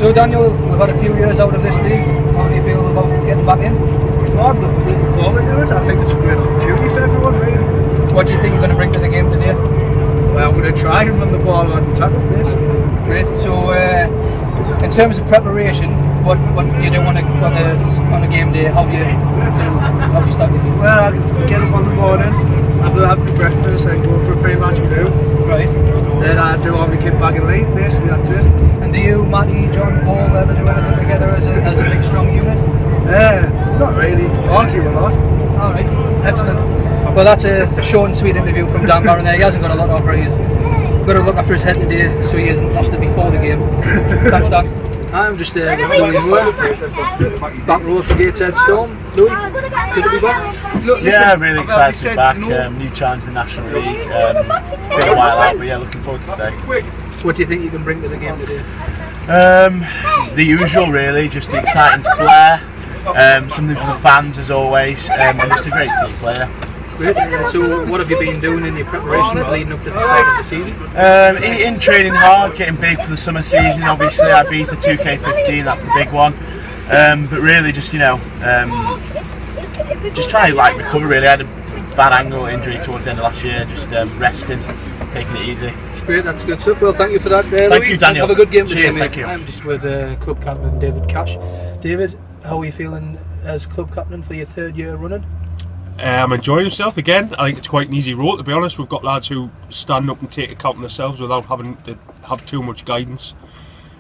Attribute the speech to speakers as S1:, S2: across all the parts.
S1: So Daniel, we've had a few years out of this league. How do you feel about getting back in?
S2: Well, I'm looking forward to it. I think it's a great opportunity for everyone, really.
S1: What do you think you're going to bring to the game today?
S2: Well, I'm going to try and run the ball on tackle this.
S1: Great. So, in terms of preparation, what do you do on a game day? How do you start your day?
S2: Well, I get up on the morning, after having breakfast, and go for a pre-match review.
S1: Right.
S2: Then I do all my kit bag and leave. Basically, that's it.
S1: And do you, Matty, John, Paul, ever do anything together as a big strong unit?
S2: Not really. Argue a lot.
S1: All right. Excellent. Well, that's a short and sweet interview from Dan Barron there. He hasn't got a lot to offer. He's got to look after his head today, so he hasn't lost it before the game. Thanks, Dan. I'm just with Louie Moore, back row for Gateshead Storm. Louie, good to be back.
S3: Look, listen, really excited to be back. New challenge in the National League. Been a while out, but yeah, looking forward to today.
S1: What do you think you can bring to the game today?
S3: The usual, really, just the exciting flair. Something for the fans as always, and just a great team player.
S1: Great. So what have you been doing in your preparations leading up to the start of the season?
S3: In training hard, getting big for the summer season. Obviously I beat the 2K15, that's the big one. But really just, just trying to recover really. I had a bad ankle injury towards the end of last year, just resting, taking it easy.
S1: Great, that's good stuff. Well, thank you for that, Louie.
S3: Thank you, Daniel.
S1: Have a good game
S3: today,
S1: mate.
S3: Thank you.
S1: I'm just with club captain David Cash. David, how are you feeling as club captain for your third year running?
S4: I'm enjoying myself again. I think it's quite an easy role, to be honest. We've got lads who stand up and take account of themselves without having to have too much guidance.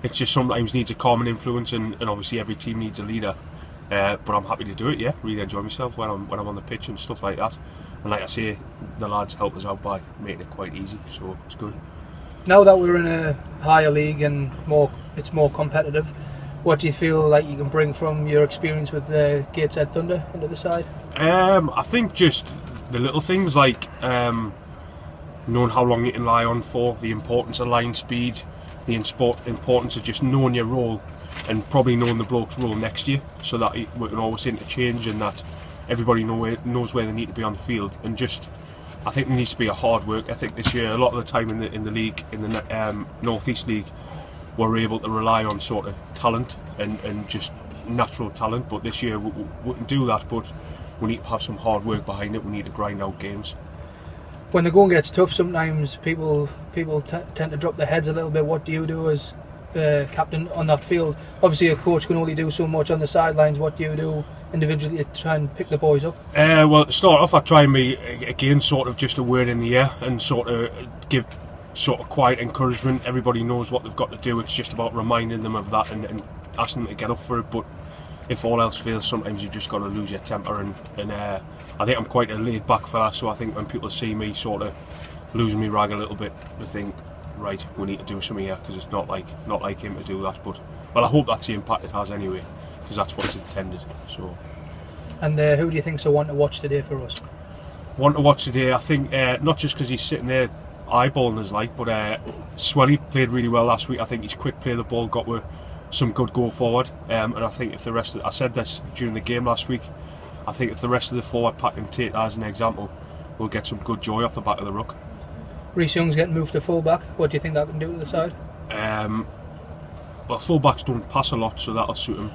S4: It just sometimes needs a common influence, and obviously every team needs a leader. But I'm happy to do it. Yeah, really enjoy myself when I'm on the pitch and stuff like that. And like I say, the lads help us out by making it quite easy, so it's good. Now that we're in a higher league and it's more competitive, what do you feel like you can bring from your experience with Gateshead Thunder into the side? I think just the little things like knowing how long you can lie on for, the importance of line speed, the importance of just knowing your role and probably knowing the bloke's role next year, so that we can always interchange and that everybody knows where they need to be on the field. And just, I think there needs to be a hard work ethic this year. A lot of the time in the league, in the North East League, we're able to rely on sort of talent and just natural talent, but this year we can do that, but we need to have some hard work behind it. We need to grind out games. When the going gets tough, sometimes people tend to drop their heads a little bit. What do you do as captain on that field? Obviously a coach can only do so much on the sidelines. What do you do individually to try and pick the boys up? Well, to start off, I try and be, again, sort of just a word in the air and sort of give sort of quiet encouragement. Everybody knows what they've got to do. It's just about reminding them of that and asking them to get up for it. But if all else fails, sometimes you've just got to lose your temper, and I think I'm quite a laid back fella, so I think when people see me sort of losing me rag a little bit, they think, right, we need to do something here, because it's not like him to do that. But well, I hope that's the impact it has anyway, because that's what it's intended. So. And who do you think's the one to watch today for us? One to watch today, I think, not just because he's sitting there eyeballing us but Swelly played really well last week. I think his quick play of the ball got with some good go forward, and I think if the rest of, I said this during the game last week, I think if the rest of the forward pack can take that as an example, we'll get some good joy off the back of the ruck. Reece Young's getting moved to full back. What do you think that can do to the side? Well, full backs don't pass a lot, so that'll suit him.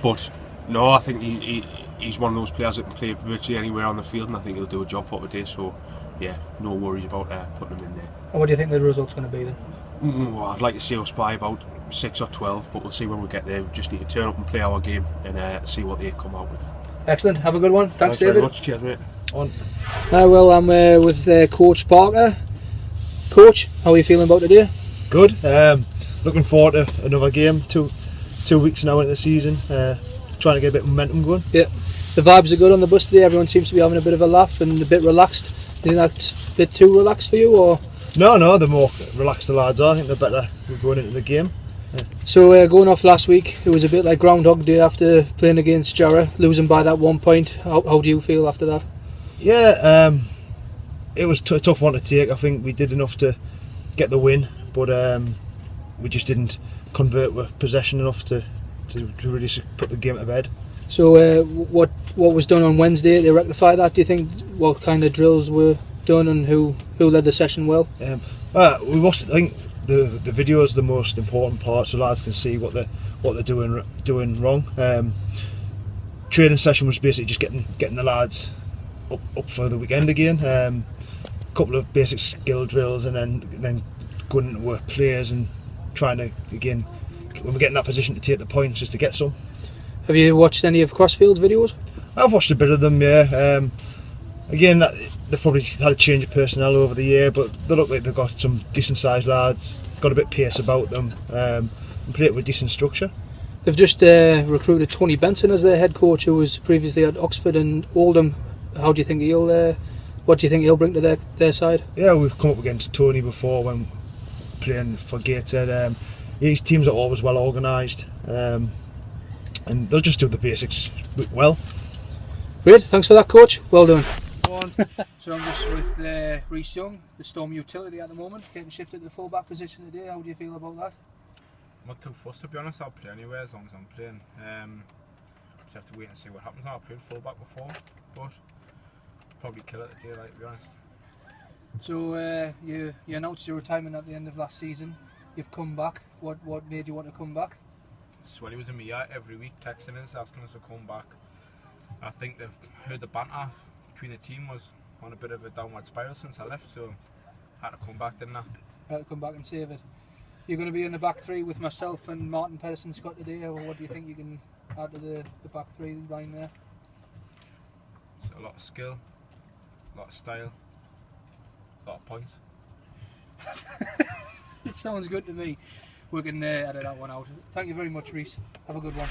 S4: But no, I think he's one of those players that can play virtually anywhere on the field, and I think he'll do a job for today. So yeah, no worries about putting him in there. And what do you think the result's going to be then? I'd like to see us by about 6 or 12, but we'll see when we get there. We just need to turn up and play our game and see what they come out with. Excellent, have a good one. Thanks David. Very much. Cheers, mate. On. Well, I'm with Coach Parker. Coach, how are you feeling about today?
S2: Good. Looking forward to another game. Two weeks now into the season. Trying to get a bit of momentum going. Yeah, the vibes are good on the bus today. Everyone seems to be having a bit of a laugh and a bit relaxed. Do you think that's a bit too relaxed for you, or? No, the more relaxed the lads are, I think the better we're going into the game. Yeah. So going off last week, it was a bit like Groundhog Day after playing against Jarrah, losing by that 1 point. How do you feel after that? Yeah, it was a tough one to take. I think we did enough to get the win, but we just didn't convert with possession enough to really put the game to bed. So what was done on Wednesday to rectify that? Do you think what kind of drills were done and who led the session well? I think the video is the most important part, so lads can see what they're doing wrong. Training session was basically just getting the lads up for the weekend again. A couple of basic skill drills, and then going into work players and trying to, again, when we get in that position to take the points, just to get some.
S1: Have you watched any of Crossfield's videos?
S2: I've watched a bit of them, yeah. Again, they've probably had a change of personnel over the year, but they look like they've got some decent sized lads, got a bit of pace about them, and play it with decent structure.
S1: They've just recruited Tony Benson as their head coach, who was previously at Oxford and Oldham. How do you think what do you think he'll bring to their side?
S2: Yeah, we've come up against Tony before when playing for Gateshead. His teams are always well organised, and they'll just do the basics well.
S1: Great, thanks for that, coach. Well done. So I'm just with Reece Young, the Storm utility at the moment, getting shifted to the full-back position today. How do you feel about that?
S5: I'm not too fussed, to be honest. I'll play anywhere as long as I'm playing. Just have to wait and see what happens. I've played full-back before, but probably kill it today, like, to be honest.
S1: So you announced your retirement at the end of last season. You've come back. What made you want to come back?
S5: Swelly was in my ear every week texting us, asking us to come back. I think they've heard the banter between the team was on a bit of a downward spiral since I left, so I had to come back, didn't I?
S1: Had to come back and save it. You're going to be in the back three with myself and Martin Pedersen Scott today, or what do you think you can add to the back three line there?
S5: So a lot of skill, a lot of style, a lot of points.
S1: It sounds good to me. We can edit that one out. Thank you very much, Reece. Have a good one.